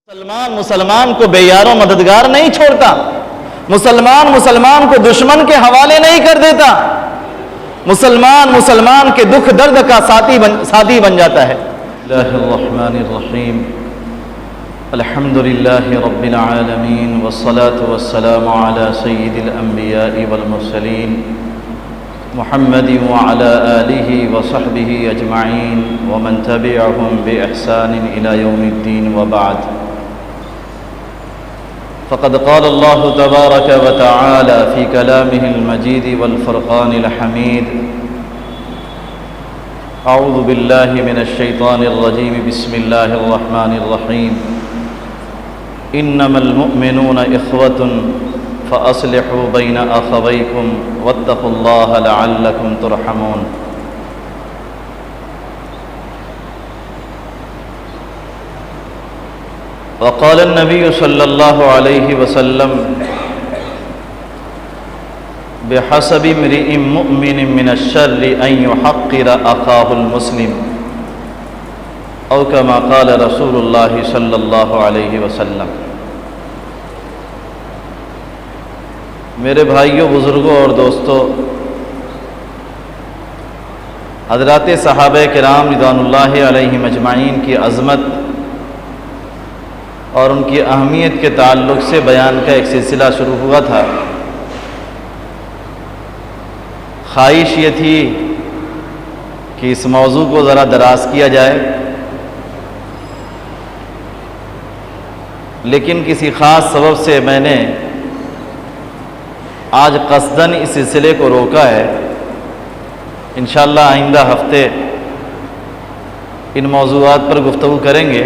مسلمان کو بے یار و مددگار نہیں چھوڑتا، مسلمان کو دشمن کے حوالے نہیں کر دیتا، مسلمان کے دکھ درد کا ساتھی بن جاتا ہے۔ اللہ الرحمن الرحیم، الحمدللہ رب العالمین، والصلاة والسلام علی سید الانبیاء والمرسلین، محمد وعلى آلہ وصحبہ اجمعین ومن تبعہم بإحسان الى یوم الدین، وبعد۔ فقد قال الله تبارك وتعالى في كلامه المجيد والفرقان الحميد: أعوذ بالله من الشيطان الرجيم، بسم الله الرحمن الرحيم، إنما المؤمنون إخوة فأصلحوا بين أخويكم واتقوا الله لعلكم ترحمون۔ وقال النبي صلى الله عليه وسلم: بحسب امرئ مؤمن من الشر أن يحقر أخاه المسلم، أو كما قال رسول الله صلى الله عليه وسلم۔ میرے بھائیوں، بزرگوں اور دوستوں، حضرات صحابہ کرام رضوان اللہ علیہم اجمعین کی عظمت اور ان کی اہمیت کے تعلق سے بیان کا ایک سلسلہ شروع ہوا تھا۔ خواہش یہ تھی کہ اس موضوع کو ذرا دراز کیا جائے، لیکن کسی خاص سبب سے میں نے آج قصداً اس سلسلے کو روکا ہے۔ انشاءاللہ آئندہ ہفتے ان موضوعات پر گفتگو کریں گے۔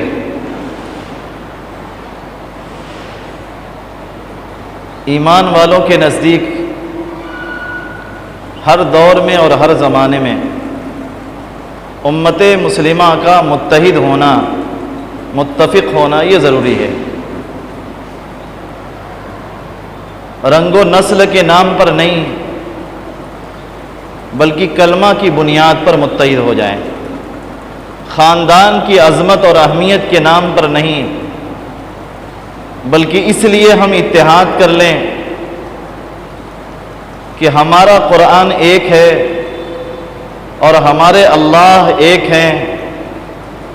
ایمان والوں کے نزدیک ہر دور میں اور ہر زمانے میں امت مسلمہ کا متحد ہونا، متفق ہونا یہ ضروری ہے۔ رنگ و نسل کے نام پر نہیں، بلکہ کلمہ کی بنیاد پر متحد ہو جائیں۔ خاندان کی عظمت اور اہمیت کے نام پر نہیں، بلکہ اس لیے ہم اتحاد کر لیں کہ ہمارا قرآن ایک ہے اور ہمارے اللہ ایک ہیں،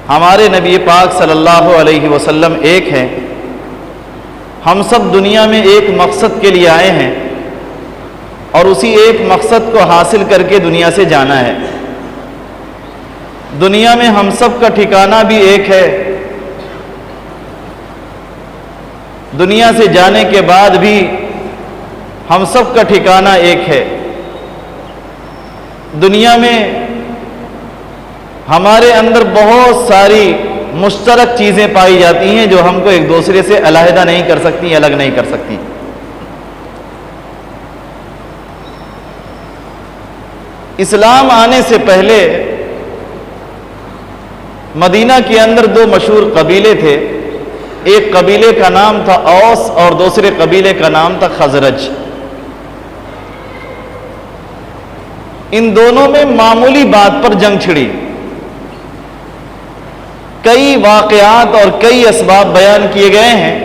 ہمارے نبی پاک صلی اللہ علیہ وسلم ایک ہیں، ہم سب دنیا میں ایک مقصد کے لیے آئے ہیں اور اسی ایک مقصد کو حاصل کر کے دنیا سے جانا ہے۔ دنیا میں ہم سب کا ٹھکانہ بھی ایک ہے، دنیا سے جانے کے بعد بھی ہم سب کا ٹھکانہ ایک ہے۔ دنیا میں ہمارے اندر بہت ساری مشترک چیزیں پائی جاتی ہیں جو ہم کو ایک دوسرے سے علیحدہ نہیں کر سکتی، الگ نہیں کر سکتی۔ اسلام آنے سے پہلے مدینہ کے اندر دو مشہور قبیلے تھے، ایک قبیلے کا نام تھا اوس اور دوسرے قبیلے کا نام تھا خزرج۔ ان دونوں میں معمولی بات پر جنگ چھڑی۔ کئی واقعات اور کئی اسباب بیان کیے گئے ہیں،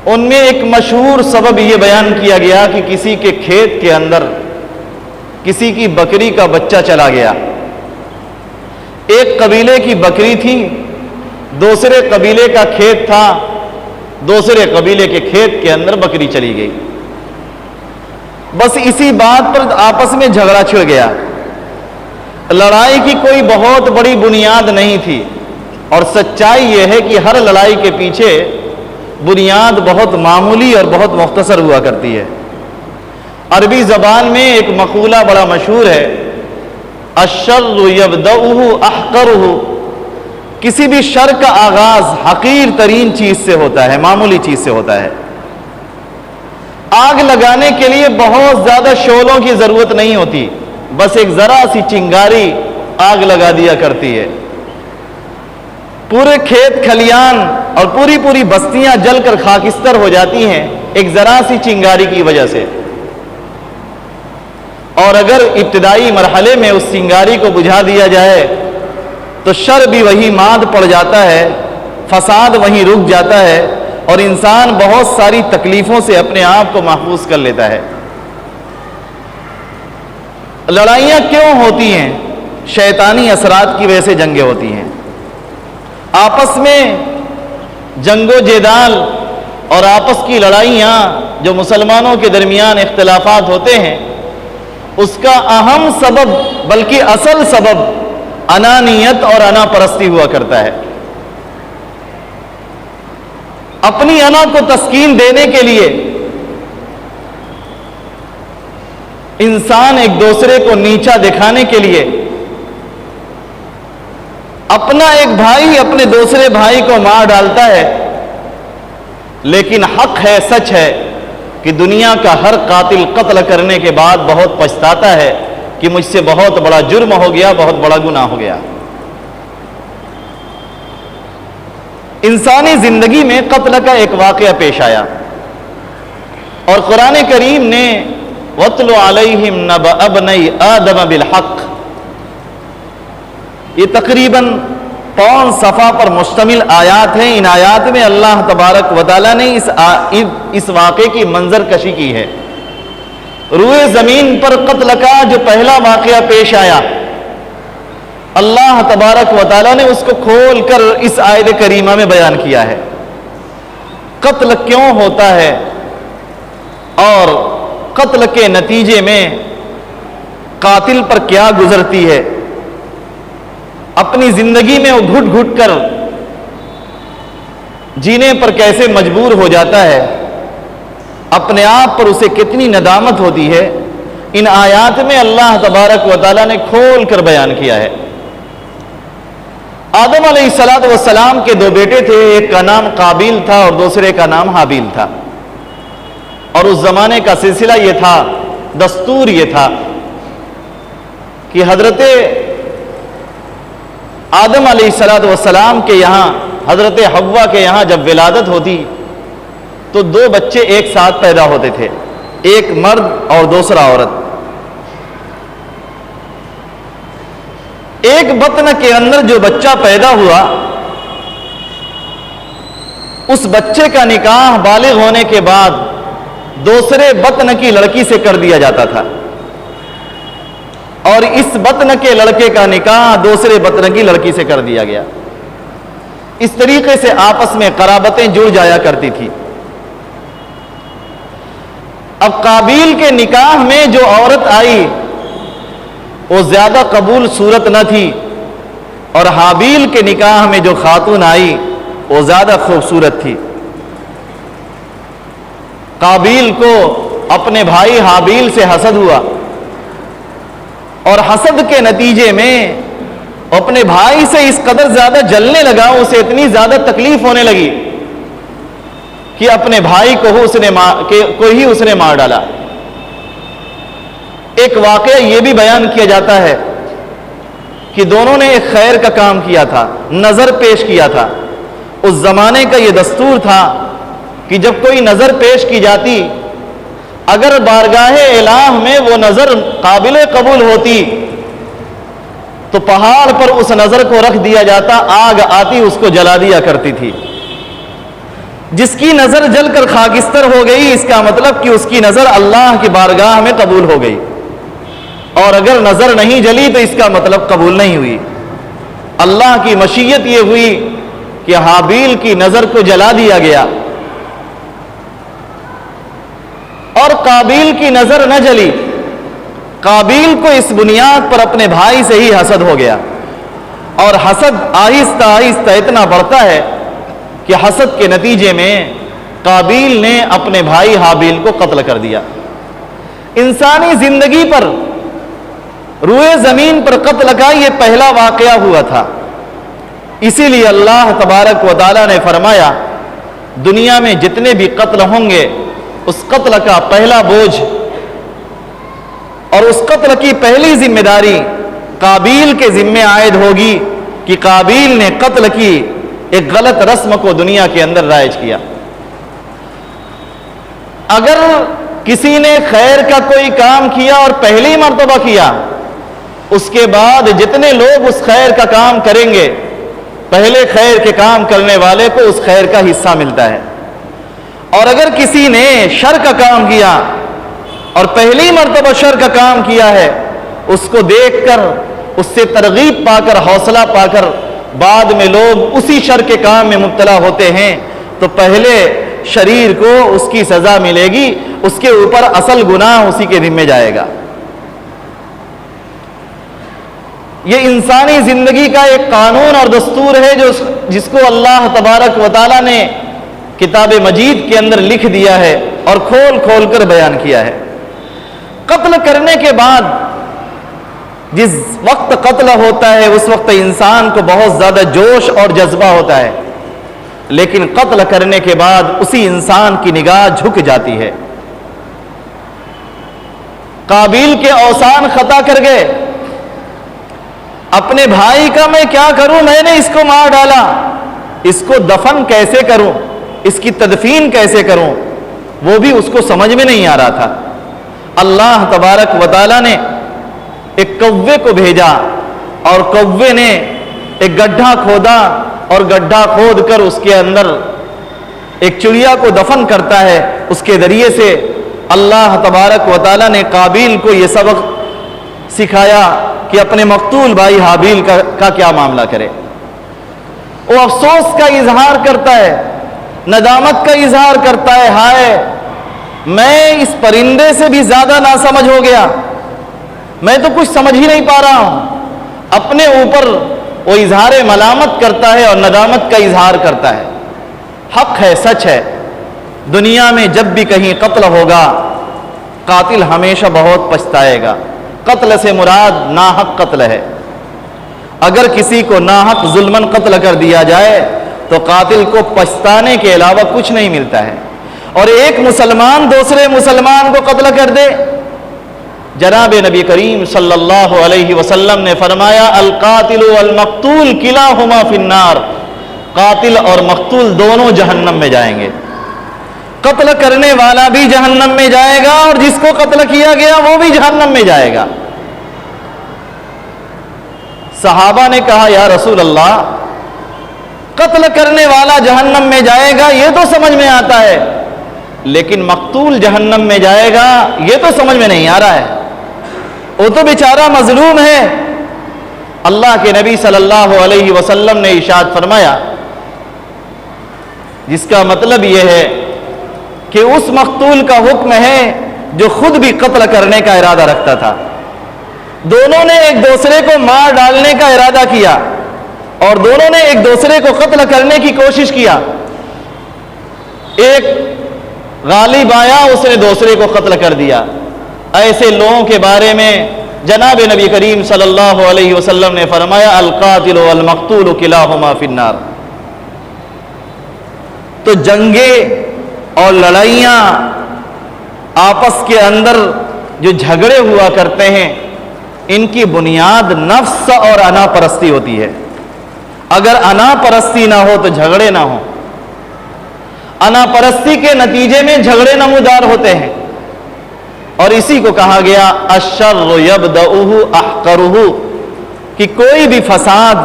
ان میں ایک مشہور سبب یہ بیان کیا گیا کہ کسی کے کھیت کے اندر کسی کی بکری کا بچہ چلا گیا۔ ایک قبیلے کی بکری تھی، دوسرے قبیلے کا کھیت تھا، دوسرے قبیلے کے کھیت کے اندر بکری چلی گئی۔ بس اسی بات پر آپس میں جھگڑا چھڑ گیا۔ لڑائی کی کوئی بہت بڑی بنیاد نہیں تھی، اور سچائی یہ ہے کہ ہر لڑائی کے پیچھے بنیاد بہت معمولی اور بہت مختصر ہوا کرتی ہے۔ عربی زبان میں ایک مقولہ بڑا مشہور ہے: الشر یبدأہ احقرہ۔ کسی بھی شر کا آغاز حقیر ترین چیز سے ہوتا ہے، معمولی چیز سے ہوتا ہے۔ آگ لگانے کے لیے بہت زیادہ شعلوں کی ضرورت نہیں ہوتی، بس ایک ذرا سی چنگاری آگ لگا دیا کرتی ہے۔ پورے کھیت کھلیان اور پوری بستیاں جل کر خاکستر ہو جاتی ہیں ایک ذرا سی چنگاری کی وجہ سے۔ اور اگر ابتدائی مرحلے میں اس چنگاری کو بجھا دیا جائے تو شر بھی وہی ماد پڑ جاتا ہے، فساد وہیں رک جاتا ہے اور انسان بہت ساری تکلیفوں سے اپنے آپ کو محفوظ کر لیتا ہے۔ لڑائیاں کیوں ہوتی ہیں؟ شیطانی اثرات کی وجہ سے جنگیں ہوتی ہیں۔ آپس میں جنگ و جدال اور آپس کی لڑائیاں جو مسلمانوں کے درمیان اختلافات ہوتے ہیں، اس کا اہم سبب بلکہ اصل سبب انانیت اور انا پرستی ہوا کرتا ہے۔ اپنی انا کو تسکین دینے کے لیے انسان ایک دوسرے کو نیچا دکھانے کے لیے اپنا ایک بھائی اپنے دوسرے بھائی کو مار ڈالتا ہے، لیکن حق ہے، سچ ہے کہ دنیا کا ہر قاتل قتل کرنے کے بعد بہت پچھتاتا ہے کہ مجھ سے بہت بڑا جرم ہو گیا، بہت بڑا گناہ ہو گیا۔ انسانی زندگی میں قتل کا ایک واقعہ پیش آیا اور قرآن کریم نے وَاتْلُ عَلَيْهِمْ نَبَأَ ابْنَيْ آدَمَ بِالْحَقِّ، یہ تقریباً 5 صفحہ پر مشتمل آیات ہیں۔ ان آیات میں اللہ تبارک و تعالیٰ نے اس واقعے کی منظر کشی کی ہے۔ روئے زمین پر قتل کا جو پہلا واقعہ پیش آیا، اللہ تبارک و تعالیٰ نے اس کو کھول کر اس آیت کریمہ میں بیان کیا ہے۔ قتل کیوں ہوتا ہے اور قتل کے نتیجے میں قاتل پر کیا گزرتی ہے، اپنی زندگی میں وہ گھٹ گھٹ کر جینے پر کیسے مجبور ہو جاتا ہے، اپنے آپ پر اسے کتنی ندامت ہوتی ہے، ان آیات میں اللہ تبارک و تعالیٰ نے کھول کر بیان کیا ہے۔ آدم علیہ السلام کے 2 بیٹے تھے، ایک کا نام قابیل تھا اور دوسرے کا نام حابیل تھا، اور اس زمانے کا سلسلہ یہ تھا، دستور یہ تھا کہ حضرت آدم علیہ السلام کے یہاں، حضرت حوا کے یہاں جب ولادت ہوتی تو 2 بچے ایک ساتھ پیدا ہوتے تھے، ایک مرد اور دوسرا عورت۔ ایک بطن کے اندر جو بچہ پیدا ہوا، اس بچے کا نکاح بالغ ہونے کے بعد دوسرے بطن کی لڑکی سے کر دیا جاتا تھا، اور اس بطن کے لڑکے کا نکاح دوسرے بطن کی لڑکی سے کر دیا گیا۔ اس طریقے سے آپس میں قرابتیں جڑ جایا کرتی تھی۔ اب قابیل کے نکاح میں جو عورت آئی وہ زیادہ قبول صورت نہ تھی، اور حابیل کے نکاح میں جو خاتون آئی وہ زیادہ خوبصورت تھی۔ قابیل کو اپنے بھائی حابیل سے حسد ہوا، اور حسد کے نتیجے میں اپنے بھائی سے اس قدر زیادہ جلنے لگا، اسے اتنی زیادہ تکلیف ہونے لگی کہ اپنے بھائی کو ہی اس نے مار ڈالا۔ ایک واقعہ یہ بھی بیان کیا جاتا ہے کہ دونوں نے ایک خیر کا کام کیا تھا، نظر پیش کیا تھا۔ اس زمانے کا یہ دستور تھا کہ جب کوئی نظر پیش کی جاتی، اگر بارگاہ الہ میں وہ نظر قابل قبول ہوتی تو پہاڑ پر اس نظر کو رکھ دیا جاتا، آگ آتی اس کو جلا دیا کرتی تھی۔ جس کی نظر جل کر خاکستر ہو گئی، اس کا مطلب کہ اس کی نظر اللہ کی بارگاہ میں قبول ہو گئی، اور اگر نظر نہیں جلی تو اس کا مطلب قبول نہیں ہوئی۔ اللہ کی مشیت یہ ہوئی کہ حابیل کی نظر کو جلا دیا گیا اور قابیل کی نظر نہ جلی۔ قابیل کو اس بنیاد پر اپنے بھائی سے ہی حسد ہو گیا، اور حسد آہستہ آہستہ اتنا بڑھتا ہے کہ حسد کے نتیجے میں قابیل نے اپنے بھائی حابیل کو قتل کر دیا۔ انسانی زندگی پر، روئے زمین پر قتل کا یہ پہلا واقعہ ہوا تھا۔ اسی لیے اللہ تبارک و تعالیٰ نے فرمایا، دنیا میں جتنے بھی قتل ہوں گے اس قتل کا پہلا بوجھ اور اس قتل کی پہلی ذمہ داری قابیل کے ذمے عائد ہوگی کہ قابیل نے قتل کی ایک غلط رسم کو دنیا کے اندر رائج کیا۔ اگر کسی نے خیر کا کوئی کام کیا اور پہلی مرتبہ کیا، اس کے بعد جتنے لوگ اس خیر کا کام کریں گے پہلے خیر کے کام کرنے والے کو اس خیر کا حصہ ملتا ہے، اور اگر کسی نے شر کا کام کیا اور پہلی مرتبہ شر کا کام کیا ہے، اس کو دیکھ کر، اس سے ترغیب پا کر، حوصلہ پا کر بعد میں لوگ اسی شر کے کام میں مبتلا ہوتے ہیں، تو پہلے شریر کو اس کی سزا ملے گی، اس کے اوپر اصل گناہ اسی کے ذمہ جائے گا۔ یہ انسانی زندگی کا ایک قانون اور دستور ہے جس کو اللہ تبارک و تعالیٰ نے کتاب مجید کے اندر لکھ دیا ہے اور کھول کھول کر بیان کیا ہے۔ قتل کرنے کے بعد جس وقت قتل ہوتا ہے اس وقت انسان کو بہت زیادہ جوش اور جذبہ ہوتا ہے، لیکن قتل کرنے کے بعد اسی انسان کی نگاہ جھک جاتی ہے۔ قابیل کے اوسان خطا کر گئے، اپنے بھائی کا میں کیا کروں، میں نے اس کو مار ڈالا، اس کو دفن کیسے کروں، اس کی تدفین کیسے کروں، وہ بھی اس کو سمجھ میں نہیں آ رہا تھا۔ اللہ تبارک و تعالیٰ نے ایک کوے کو بھیجا، اور کوے نے ایک گڈھا کھودا، اور گڈھا کھود کر اس کے اندر ایک چڑیا کو دفن کرتا ہے۔ اس کے ذریعے سے اللہ تبارک و تعالیٰ نے قابیل کو یہ سبق سکھایا کہ اپنے مقتول بھائی حابیل کا کیا معاملہ کرے۔ وہ افسوس کا اظہار کرتا ہے، ندامت کا اظہار کرتا ہے، ہائے میں اس پرندے سے بھی زیادہ ناسمجھ ہو گیا، میں تو کچھ سمجھ ہی نہیں پا رہا ہوں۔ اپنے اوپر وہ اظہار ملامت کرتا ہے اور ندامت کا اظہار کرتا ہے۔ حق ہے، سچ ہے، دنیا میں جب بھی کہیں قتل ہوگا قاتل ہمیشہ بہت پچھتائے گا۔ قتل سے مراد ناحق قتل ہے۔ اگر کسی کو ناحق ظلماً قتل کر دیا جائے تو قاتل کو پچھتانے کے علاوہ کچھ نہیں ملتا ہے۔ اور ایک مسلمان دوسرے مسلمان کو قتل کر دے، جناب نبی کریم صلی اللہ علیہ وسلم نے فرمایا القاتل والمقتول کلاہما فی النار، قاتل اور مقتول دونوں جہنم میں جائیں گے۔ قتل کرنے والا بھی جہنم میں جائے گا اور جس کو قتل کیا گیا وہ بھی جہنم میں جائے گا۔ صحابہ نے کہا یا رسول اللہ، قتل کرنے والا جہنم میں جائے گا یہ تو سمجھ میں آتا ہے، لیکن مقتول جہنم میں جائے گا یہ تو سمجھ میں نہیں آ رہا ہے، وہ تو بیچارہ مظلوم ہے۔ اللہ کے نبی صلی اللہ علیہ وسلم نے ارشاد فرمایا، جس کا مطلب یہ ہے کہ اس مقتول کا حکم ہے جو خود بھی قتل کرنے کا ارادہ رکھتا تھا۔ دونوں نے ایک دوسرے کو مار ڈالنے کا ارادہ کیا اور دونوں نے ایک دوسرے کو قتل کرنے کی کوشش کیا، ایک غالب آیا، اس نے دوسرے کو قتل کر دیا۔ ایسے لوگوں کے بارے میں جناب نبی کریم صلی اللہ علیہ وسلم نے فرمایا القاتل والمقتول کلاہما فی النار۔ تو جنگیں اور لڑائیاں آپس کے اندر جو جھگڑے ہوا کرتے ہیں ان کی بنیاد نفس اور انا پرستی ہوتی ہے۔ اگر انا پرستی نہ ہو تو جھگڑے نہ ہوں۔ انا پرستی کے نتیجے میں جھگڑے نمودار ہوتے ہیں، اور اسی کو کہا گیا الشر یبدؤہ احقرہ، کہ کوئی بھی فساد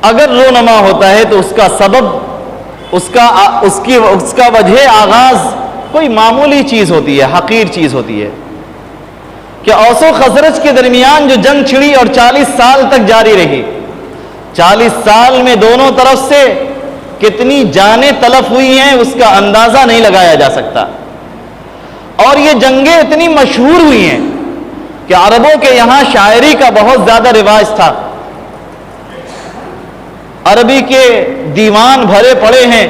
اگر رونما ہوتا ہے تو اس کا سبب، اس کا وجہ آغاز کوئی معمولی چیز ہوتی ہے، حقیر چیز ہوتی ہے۔ کہ اوس و خزرج کے درمیان جو جنگ چھڑی اور 40 سال تک جاری رہی، 40 سال میں دونوں طرف سے کتنی جانیں تلف ہوئی ہیں اس کا اندازہ نہیں لگایا جا سکتا۔ اور یہ جنگیں اتنی مشہور ہوئی ہیں کہ عربوں کے یہاں شاعری کا بہت زیادہ رواج تھا، عربی کے دیوان بھرے پڑے ہیں۔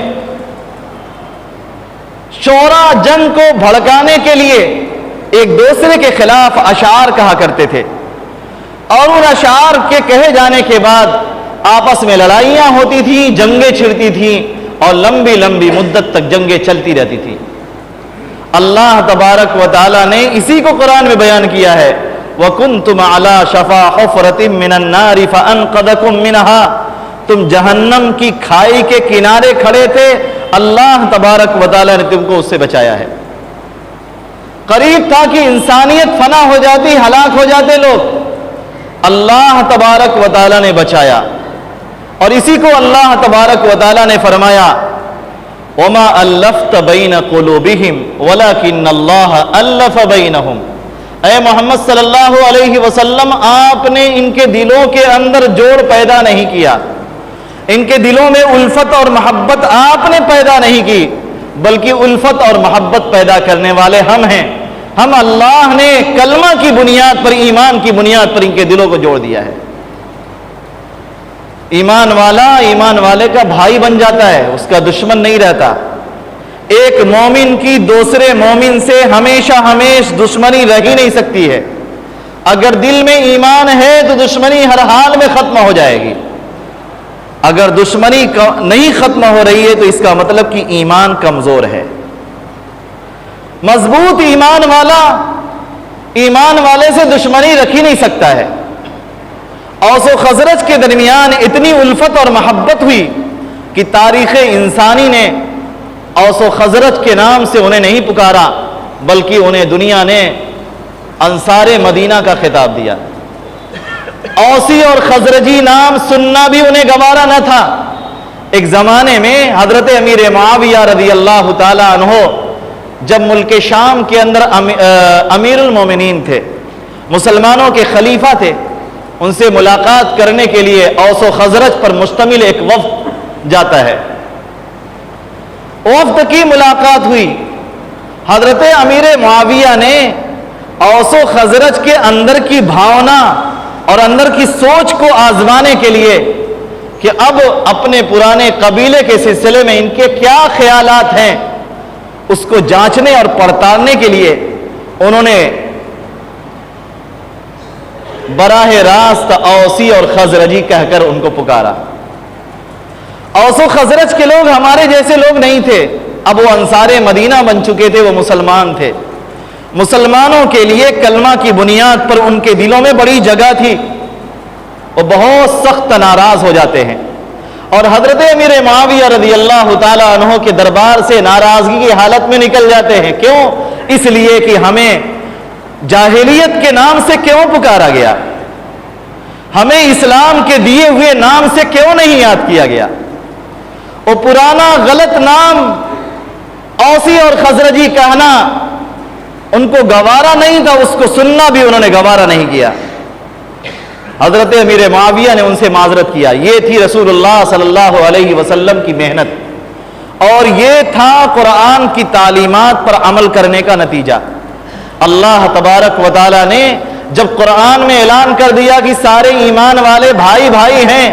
شعراء جنگ کو بھڑکانے کے لیے ایک دوسرے کے خلاف اشعار کہا کرتے تھے، اور ان اشعار کے کہے جانے کے بعد آپس میں لڑائیاں ہوتی تھیں، جنگیں چھڑتی تھیں، اور لمبی لمبی مدت تک جنگیں چلتی رہتی تھیں۔ اللہ تبارک و تعالیٰ نے اسی کو قرآن میں بیان کیا ہے وَكُنْتُمْ عَلَى شَفَا حُفْرَةٍ مِّنَ النَّارِ فَأَنْقَذَكُم مِّنْهَا، تم جہنم کی کھائی کے کنارے کھڑے تھے، اللہ تبارک و تعالیٰ نے تم کو اس سے بچایا ہے۔ قریب تھا کہ انسانیت فنا ہو جاتی، ہلاک ہو جاتے لوگ، اللہ تبارک و تعالیٰ نے بچایا، اور اسی کو اللہ تبارک و تعالیٰ نے فرمایا وَمَا أَلَّفْتَ بَيْنَ قُلُوبِهِمْ وَلَكِنَّ اللَّهَ أَلَّفَ بَيْنَهُمْ۔ اے محمد صلی اللہ علیہ وسلم، آپ نے ان کے دلوں کے اندر جوڑ پیدا نہیں کیا، ان کے دلوں میں الفت اور محبت آپ نے پیدا نہیں کی، بلکہ الفت اور محبت پیدا کرنے والے ہم ہیں۔ ہم اللہ نے کلمہ کی بنیاد پر، ایمان کی بنیاد پر ان کے دلوں کو جوڑ دیا ہے۔ ایمان والا ایمان والے کا بھائی بن جاتا ہے، اس کا دشمن نہیں رہتا۔ ایک مومن کی دوسرے مومن سے ہمیشہ دشمنی رہ ہی نہیں سکتی ہے۔ اگر دل میں ایمان ہے تو دشمنی ہر حال میں ختم ہو جائے گی۔ اگر دشمنی نہیں ختم ہو رہی ہے تو اس کا مطلب کہ ایمان کمزور ہے۔ مضبوط ایمان والا ایمان والے سے دشمنی رکھ ہی نہیں سکتا ہے۔ اوس و خزرج کے درمیان اتنی الفت اور محبت ہوئی کہ تاریخ انسانی نے اوس و خزرج کے نام سے انہیں نہیں پکارا، بلکہ انہیں دنیا نے انصار مدینہ کا خطاب دیا۔ اوسی اور خزرجی نام سننا بھی انہیں گوارا نہ تھا۔ ایک زمانے میں حضرت امیر معاویہ رضی اللہ تعالی عنہ جب ملک شام کے اندر امیر المومنین تھے، مسلمانوں کے خلیفہ تھے، ان سے ملاقات کرنے کے لیے اوس و خزرج پر مشتمل ایک وفد جاتا ہے۔ وفد کی ملاقات ہوئی۔ حضرت امیر معاویہ نے اوس و خزرج کے اندر کی بھاونا اور اندر کی سوچ کو آزمانے کے لیے کہ اب اپنے پرانے قبیلے کے سلسلے میں ان کے کیا خیالات ہیں، اس کو جانچنے اور پڑتالنے کے لیے انہوں نے براہ راست اوسی اور خزرجی کہہ کر ان کو پکارا۔ اوس و خزرج کے لوگ ہمارے جیسے لوگ نہیں تھے، اب وہ انصار مدینہ بن چکے تھے، وہ مسلمان تھے۔ مسلمانوں کے لیے کلمہ کی بنیاد پر ان کے دلوں میں بڑی جگہ تھی، وہ بہت سخت ناراض ہو جاتے ہیں، اور حضرت امیر معاویہ رضی اللہ تعالی عنہ کے دربار سے ناراضگی کی حالت میں نکل جاتے ہیں۔ کیوں؟ اس لیے کہ ہمیں جاہلیت کے نام سے کیوں پکارا گیا، ہمیں اسلام کے دیے ہوئے نام سے کیوں نہیں یاد کیا گیا۔ وہ پرانا غلط نام اوسی اور خزرجی کہنا ان کو گوارا نہیں تھا، اس کو سننا بھی انہوں نے گوارا نہیں کیا۔ حضرت امیر معاویہ نے ان سے معذرت کیا۔ یہ تھی رسول اللہ صلی اللہ علیہ وسلم کی محنت، اور یہ تھا قرآن کی تعلیمات پر عمل کرنے کا نتیجہ۔ اللہ تبارک و تعالی نے جب قرآن میں اعلان کر دیا کہ سارے ایمان والے بھائی بھائی ہیں،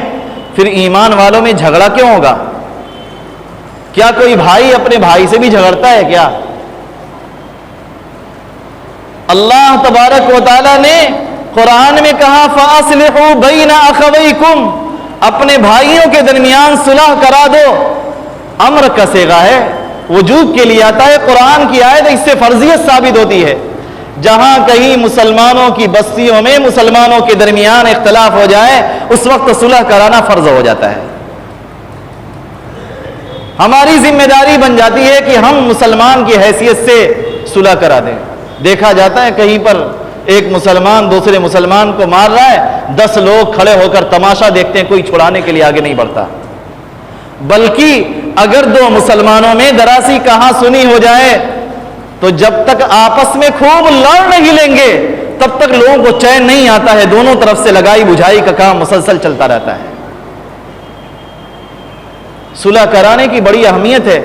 پھر ایمان والوں میں جھگڑا کیوں ہوگا؟ کیا کوئی بھائی اپنے بھائی سے بھی جھگڑتا ہے کیا؟ اللہ تبارک و تعالی نے قرآن میں کہا فَأَصْلِحُوا بَيْنَ أَخَوَيْكُمْ، اپنے بھائیوں کے درمیان صلح کرا دو۔ امر کا صیغہ ہے، وجوب کے لیے آتا ہے۔ قرآن کی آیت اس سے فرضیت ثابت ہوتی ہے۔ جہاں کہیں مسلمانوں کی بستیوں میں مسلمانوں کے درمیان اختلاف ہو جائے، اس وقت صلح کرانا فرض ہو جاتا ہے۔ ہماری ذمہ داری بن جاتی ہے کہ ہم مسلمان کی حیثیت سے صلح کرا دیں۔ دیکھا جاتا ہے کہیں پر ایک مسلمان دوسرے مسلمان کو مار رہا ہے، 10 لوگ کھڑے ہو کر تماشا دیکھتے ہیں، کوئی چھڑانے کے لیے آگے نہیں بڑھتا۔ بلکہ اگر 2 مسلمانوں میں دراسی کہاں سنی ہو جائے تو جب تک آپس میں خوب لڑ نہیں لیں گے تب تک لوگوں کو چین نہیں آتا ہے، دونوں طرف سے لگائی بجھائی کا کام مسلسل چلتا رہتا ہے۔ صلح کرانے کی بڑی اہمیت ہے۔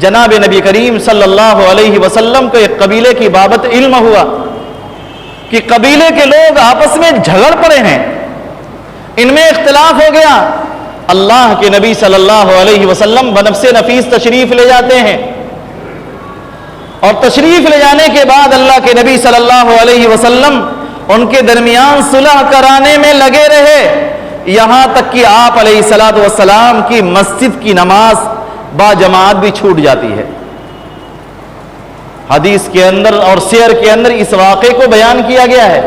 جناب نبی کریم صلی اللہ علیہ وسلم کو ایک قبیلے کی بابت علم ہوا کہ قبیلے کے لوگ آپس میں جھگڑ پڑے ہیں، ان میں اختلاف ہو گیا۔ اللہ کے نبی صلی اللہ علیہ وسلم بنفس نفیس تشریف لے جاتے ہیں، اور تشریف لے جانے کے بعد اللہ کے نبی صلی اللہ علیہ وسلم ان کے درمیان صلح کرانے میں لگے رہے، یہاں تک کہ آپ علیہ الصلوۃ والسلام کی مسجد کی نماز با جماعت بھی چھوٹ جاتی ہے۔ حدیث کے اندر اور سیر کے اندر اس واقعے کو بیان کیا گیا ہے،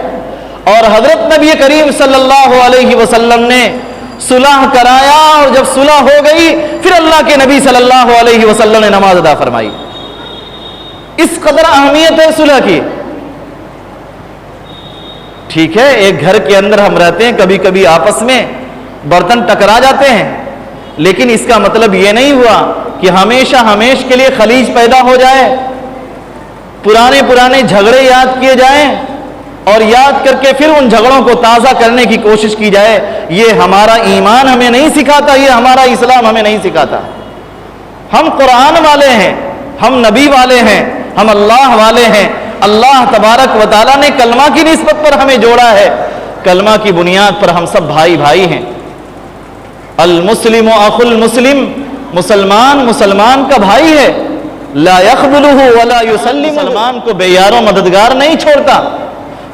اور حضرت نبی کریم صلی اللہ علیہ وسلم نے صلح کرایا، اور جب صلح ہو گئی پھر اللہ کے نبی صلی اللہ علیہ وسلم نے نماز ادا فرمائی۔ اس قدر اہمیت ہے صلح کی۔ ٹھیک ہے، ایک گھر کے اندر ہم رہتے ہیں، کبھی کبھی آپس میں برتن ٹکرا جاتے ہیں، لیکن اس کا مطلب یہ نہیں ہوا کہ ہمیشہ ہمیش کے لیے خلیج پیدا ہو جائے، پرانے جھگڑے یاد کیے جائیں اور یاد کر کے پھر ان جھگڑوں کو تازہ کرنے کی کوشش کی جائے۔ یہ ہمارا ایمان ہمیں نہیں سکھاتا، یہ ہمارا اسلام ہمیں نہیں سکھاتا۔ ہم قرآن والے ہیں، ہم نبی والے ہیں، ہم اللہ والے ہیں۔ اللہ تبارک و تعالیٰ نے کلمہ کی نسبت پر ہمیں جوڑا ہے، کلمہ کی بنیاد پر ہم سب بھائی بھائی ہیں۔ المسلم اخو المسلم، مسلمان کا بھائی ہے، لا يخذلہ ولا يسلم، مسلمان کو بے یار و مددگار نہیں چھوڑتا،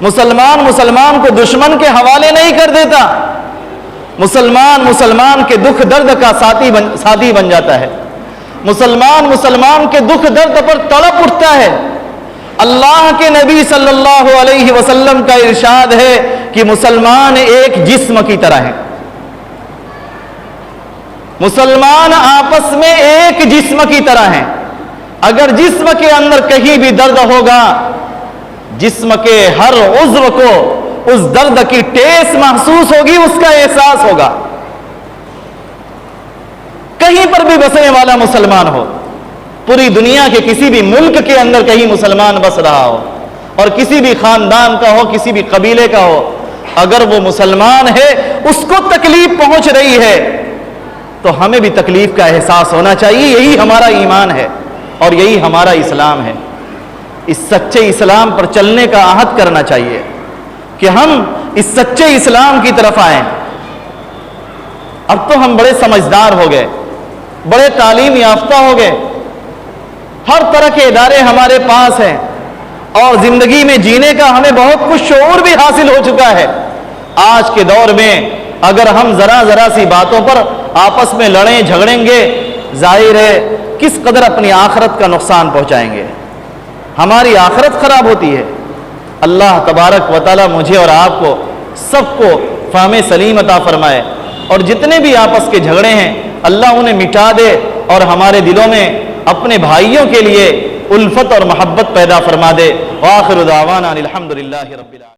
مسلمان کو دشمن کے حوالے نہیں کر دیتا، مسلمان کے دکھ درد کا ساتھی بن جاتا ہے، مسلمان کے دکھ درد پر تڑپ اٹھتا ہے۔ اللہ کے نبی صلی اللہ علیہ وسلم کا ارشاد ہے کہ مسلمان ایک جسم کی طرح ہیں، مسلمان آپس میں ایک جسم کی طرح ہیں۔ اگر جسم کے اندر کہیں بھی درد ہوگا، جسم کے ہر عضو کو اس درد کی ٹیس محسوس ہوگی، اس کا احساس ہوگا۔ کہیں پر بھی بسنے والا مسلمان ہو، پوری دنیا کے کسی بھی ملک کے اندر کہیں مسلمان بس رہا ہو، اور کسی بھی خاندان کا ہو، کسی بھی قبیلے کا ہو، اگر وہ مسلمان ہے، اس کو تکلیف پہنچ رہی ہے تو ہمیں بھی تکلیف کا احساس ہونا چاہیے۔ یہی ہمارا ایمان ہے اور یہی ہمارا اسلام ہے۔ اس سچے اسلام پر چلنے کا عہد کرنا چاہیے کہ ہم اس سچے اسلام کی طرف آئیں۔ اب تو ہم بڑے سمجھدار ہو گئے، بڑے تعلیم یافتہ ہو گئے، ہر طرح کے ادارے ہمارے پاس ہیں، اور زندگی میں جینے کا ہمیں بہت کچھ شعور بھی حاصل ہو چکا ہے۔ آج کے دور میں اگر ہم ذرا سی باتوں پر آپس میں لڑیں جھگڑیں گے، ظاہر ہے کس قدر اپنی آخرت کا نقصان پہنچائیں گے، ہماری آخرت خراب ہوتی ہے۔ اللہ تبارک و تعالی مجھے اور آپ کو سب کو فہم سلیم عطا فرمائے، اور جتنے بھی آپس کے جھگڑے ہیں اللہ انہیں مٹا دے، اور ہمارے دلوں میں اپنے بھائیوں کے لیے الفت اور محبت پیدا فرما دے۔ وآخر دعوانا الحمدللہ رب العالمین۔